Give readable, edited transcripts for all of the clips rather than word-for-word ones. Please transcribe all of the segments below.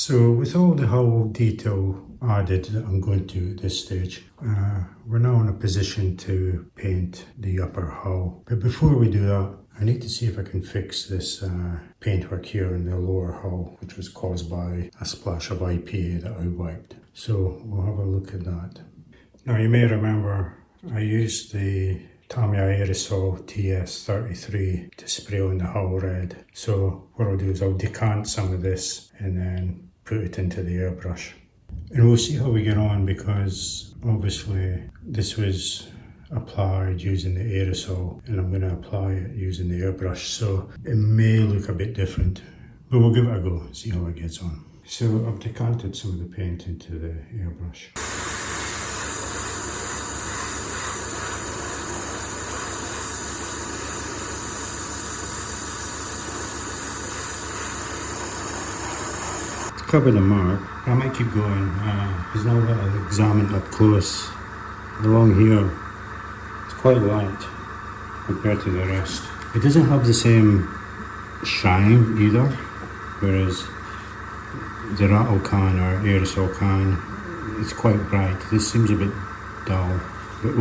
So with all the hull detail added that I'm going to at this stage, we're now in a position to paint the upper hull. But before we do that, I need to see if I can fix this paintwork here in the lower hull, which was caused by a splash of IPA that I wiped. So we'll have a look at that. Now you may remember I used the Tamiya aerosol TS33 to spray on the hull red. So what I'll do is I'll decant some of this and then put it into the airbrush. And we'll see how we get on, because obviously this was applied using the aerosol and I'm going to apply it using the airbrush, so it may look a bit different, but we'll give it a go, see how it gets on. So I've decanted some of the paint into the airbrush. To cover the mark, I might keep going, because now that I've examined up close, along here it's quite light compared to the rest. It doesn't have the same shine either, whereas the rattle can or aerosol can, it's quite bright. This seems a bit dull, but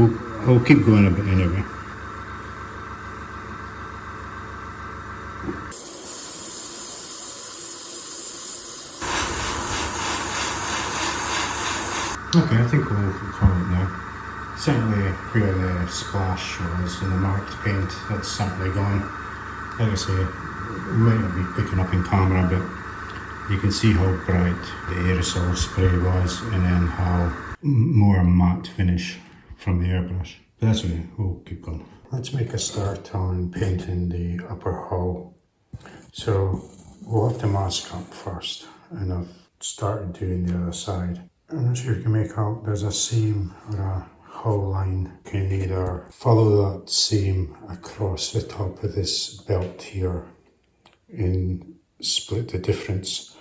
I'll keep going a bit anyway. Okay, I think we'll call it now. Certainly where the splash was in the marked paint, that's simply gone. Like I say, it might not be picking up in camera, but you can see how bright the aerosol spray was, and then how more matte finish from the airbrush. But that's okay, we'll keep going. Let's make a start on painting the upper hull. So we'll have to mask up first, and I've started doing the other side. I'm not sure if you can make out, there's a seam or a hull line. You can either follow that seam across the top of this belt here and split the difference,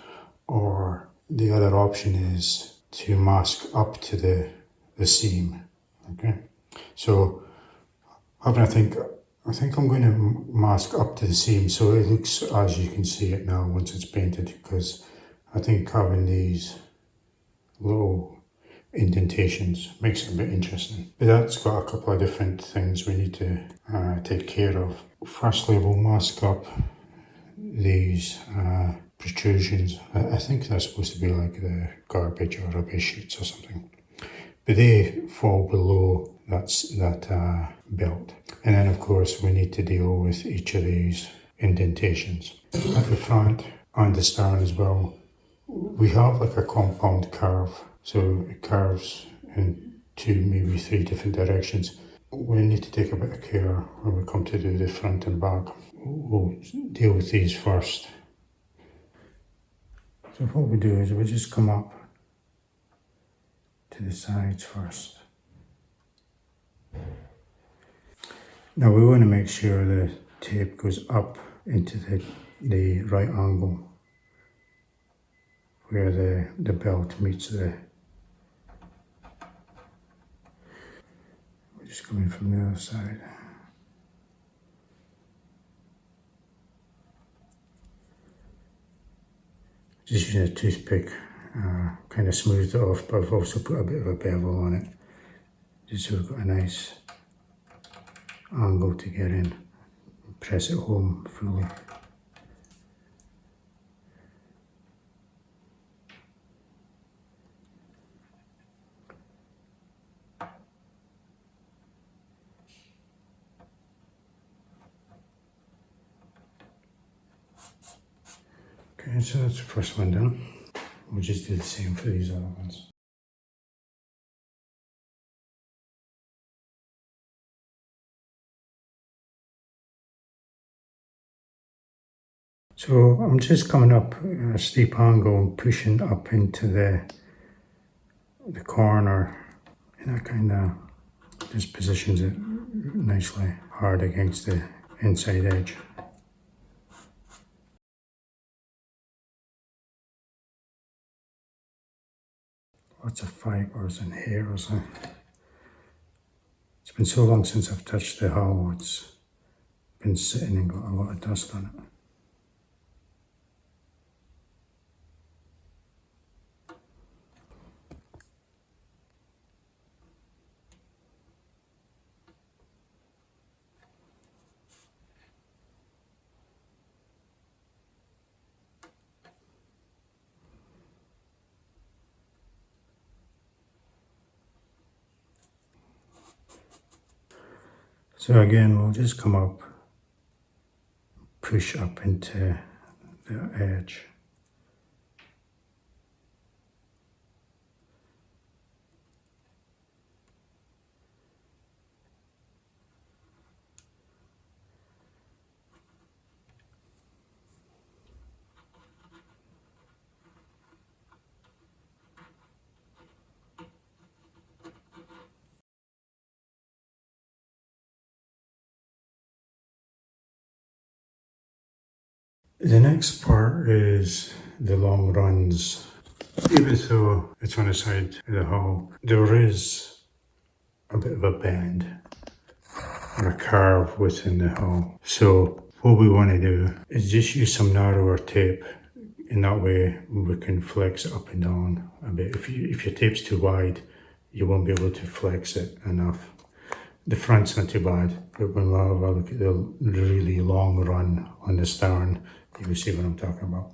or the other option is to mask up to the seam. Okay, so I think I'm going to mask up to the seam so it looks as you can see it now once it's painted, because I think having these little indentations makes it a bit interesting. But that's got a couple of different things we need to take care of. Firstly, we'll mask up these protrusions. I think they're supposed to be like the garbage or rubbish chutes or something, but they fall below that belt. And then of course we need to deal with each of these indentations. At the front and the stern as well, we have like a compound curve, so it curves in 2, maybe 3 different directions. We need to take a bit of care when we come to do the front and back. We'll deal with these first. So what we do is we just come up to the sides first. Now we want to make sure the tape goes up into the right angle where the belt meets the... We're just coming from the other side. Just using a toothpick, kind of smoothed it off, but I've also put a bit of a bevel on it, just so we've got a nice angle to get in. Press it home fully. Okay, so that's the first one done. We'll just do the same for these other ones. So I'm just coming up a steep angle and pushing up into the corner, and that kind of just positions it nicely hard against the inside edge. Lots of fibres and hairs. It's been so long since I've touched the hull, it's been sitting and got a lot of dust on it. So again, we'll just come up, push up into the edge. The next part is the long runs. Even though it's on the side of the hull, there is a bit of a bend or a curve within the hull. So what we want to do is just use some narrower tape. In that way we can flex it up and down a bit. If your tape's too wide, you won't be able to flex it enough. The front's not too bad, but when we have a look at the really long run on the stern, you will see what I'm talking about.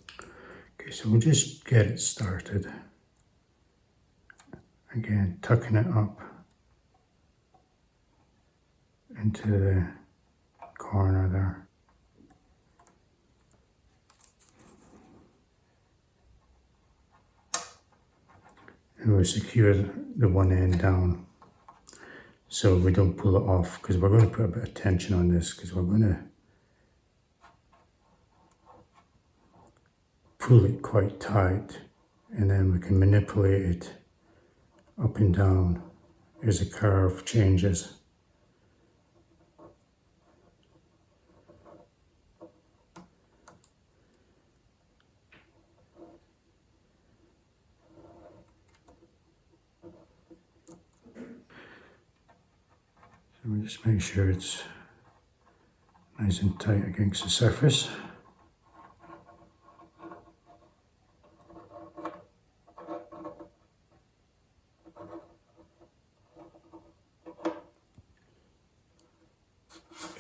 Okay, so we'll just get it started. Again, tucking it up into the corner there. And we'll secure the one end down so we don't pull it off, because we're going to put a bit of tension on this, because we're going to pull it quite tight, and then we can manipulate it up and down as the curve changes. So we just make sure it's nice and tight against the surface.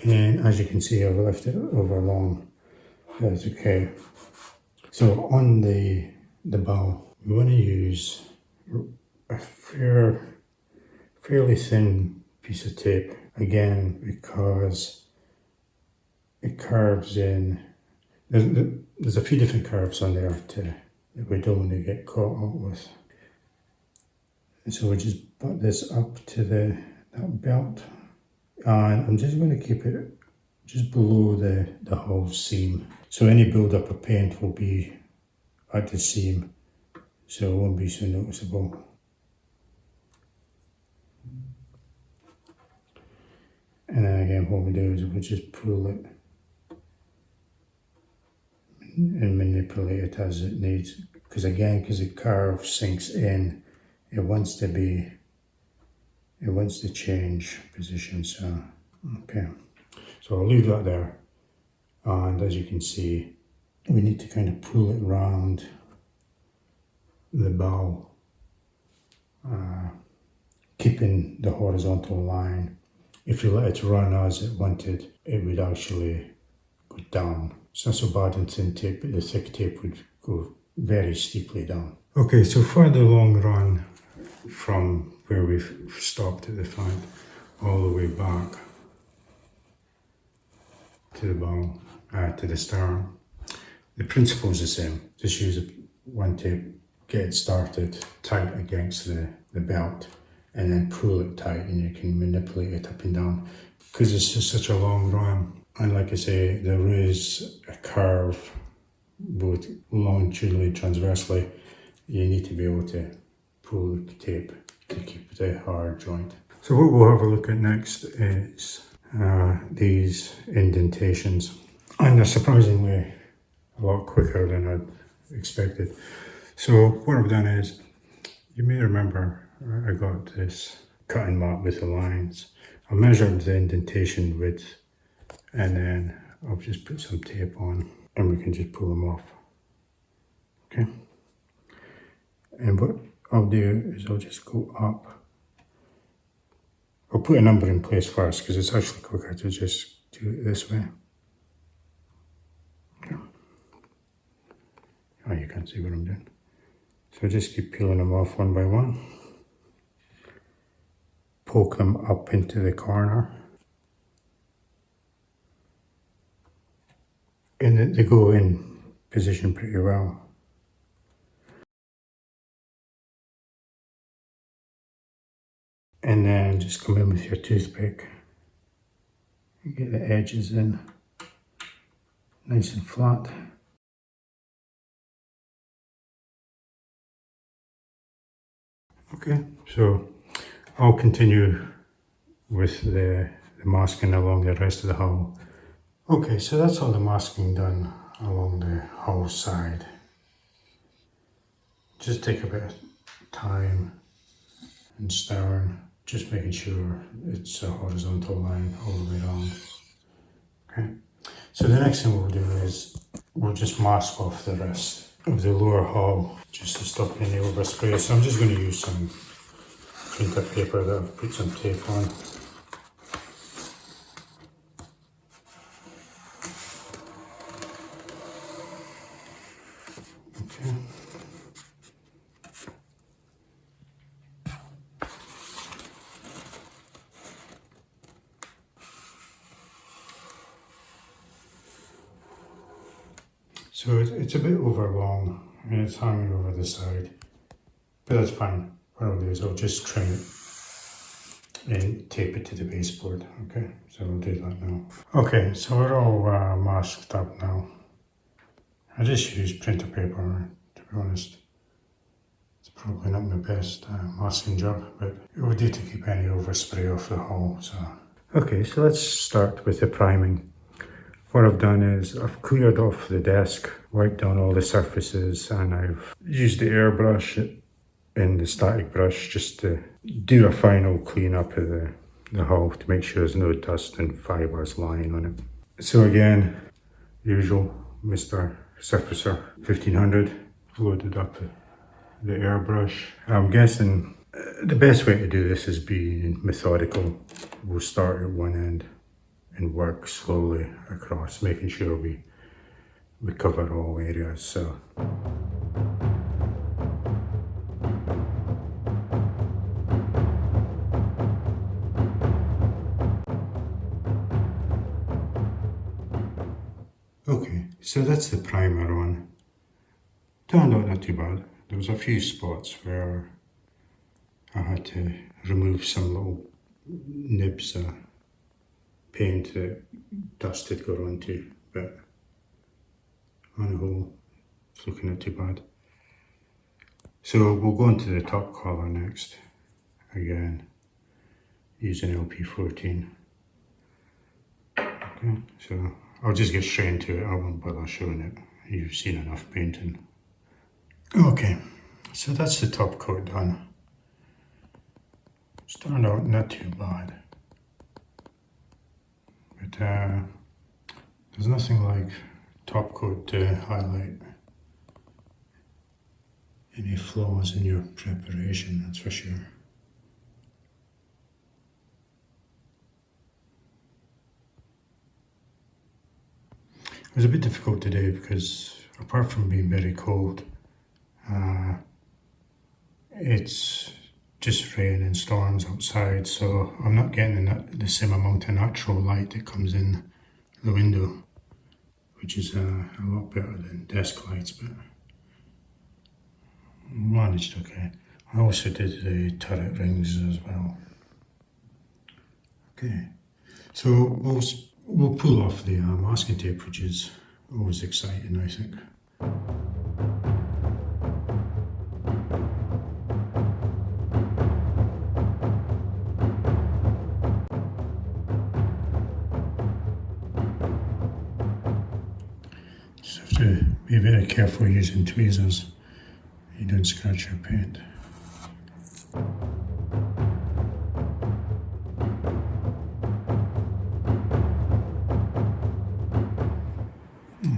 And as you can see, I've left it over long. That's okay. So on the bow, we want to use a fairly thin piece of tape, again, because it curves in. There's a few different curves on there that we don't want to get caught up with. And so we just butt this up to that belt, and I'm just going to keep it just below the hull seam. So any build up of paint will be at the seam, so it won't be so noticeable. And then again, what we do is we just pull it and manipulate it as it needs. Because again, because the curve sinks in, it wants to change position. So, okay. So I'll leave that there. And as you can see, we need to kind of pull it round the bow, keeping the horizontal line. If you let it run as it wanted, it would actually go down. It's not so bad in thin tape, but the thick tape would go very steeply down. Okay, so for the long run from where we've stopped at the front all the way back to the bow, to the stern, the principle is the same. Just use one tape, get it started tight against the belt, and then pull it tight, and you can manipulate it up and down. Because it's just such a long run, and like I say, there is a curve both longitudinally, transversely. You need to be able to pull the tape to keep the hard joint. So what we'll have a look at next is these indentations, and they're surprisingly a lot quicker than I'd expected. So what I've done is, you may remember I got this cutting mat with the lines. I measured the indentation width, and then I'll just put some tape on and we can just pull them off. Okay. And what I'll do is I'll just go up. I'll put a number in place first because it's actually quicker to just do it this way. Okay. Oh, you can't see what I'm doing. So just keep peeling them off one by one. Poke them up into the corner. they go in position pretty well. And then just come in with your toothpick and get the edges in nice and flat. Okay, so I'll continue with the masking along the rest of the hull. Okay, so that's all the masking done along the hull side. Just take a bit of time and stern, just making sure it's a horizontal line all the way around. Okay, so the next thing we'll do is we'll just mask off the rest of the lower hull just to stop any overspray. So I'm just going to use some printer paper that I've put some tape on. Okay. So it's a bit over long and it's hanging over the side, but that's fine. What I'll do is I'll just trim it and tape it to the baseboard. Okay, so we'll do that now. Okay, so we're all masked up now. I just use printer paper, to be honest. It's probably not my best masking job, but it will do to keep any overspray off the hull. So okay, so let's start with the priming. What I've done is I've cleared off the desk, wiped down all the surfaces, and I've used the airbrush and the static brush just to do a final clean up of the hull to make sure there's no dust and fibres lying on it. So again, usual Mr. Surfacer 1500, loaded up the airbrush. I'm guessing the best way to do this is being methodical. We'll start at one end and work slowly across, making sure we cover all areas. So okay, so that's the primer on. Turned out not too bad. There was a few spots where I had to remove some little nibs of paint that dust had got onto, but on the whole, it's looking not too bad. So we'll go into the top colour next, again, using LP14. Okay, so I'll just get straight into it, I won't bother showing it, you've seen enough painting. Okay, so that's the top coat done. It's turned out not too bad. But there's nothing like top coat to highlight any flaws in your preparation, that's for sure. It was a bit difficult today because apart from being very cold, it's just rain and storms outside, so I'm not getting the same amount of natural light that comes in the window, which is a lot better than desk lights, but managed okay. I also did the turret rings as well. Okay, so we'll pull off the masking tape, which is always exciting, I think. Just have to be very careful using tweezers. You don't scratch your paint.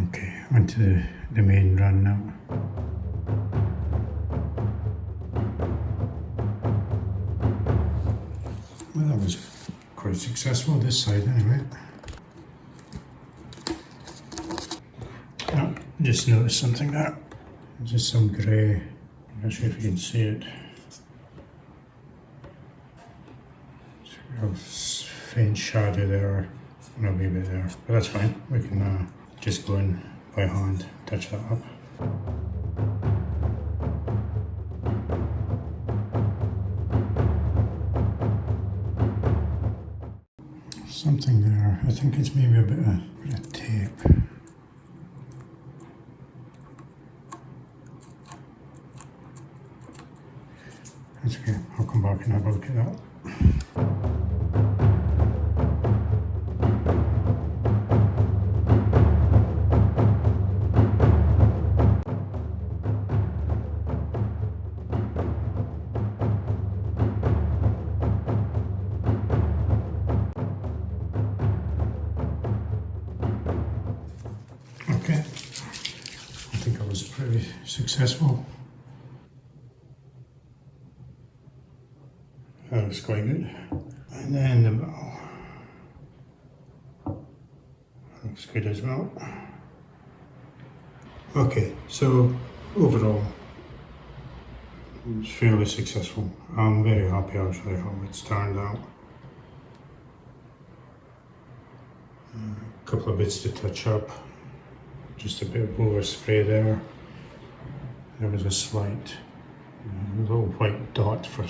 Okay, onto the main run now. Well, that was quite successful this side anyway. Oh, just noticed something there. Just some grey. I'm not sure if you can see it. A faint shadow there, and a wee bit there, but that's fine. We can just go in by hand, touch that up. Something there, I think it's maybe a bit of tape. That's okay, I'll come back and have a look at that. Okay, I think I was pretty successful. That looks quite good. And then the middle. Looks good as well. Okay, so overall, it's fairly successful. I'm very happy actually how it's turned out. A couple of bits to touch up. Just a bit of overspray there. There was a slight little white dot for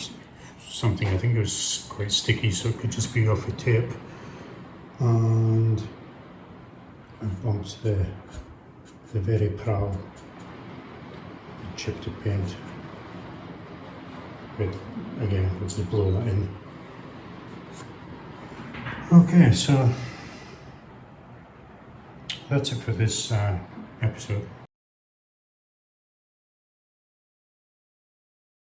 something. I think it was quite sticky, so it could just be off a tape. And I bumped the very proud chipped paint. But again, let's just blow that in. Okay, so that's it for this episode.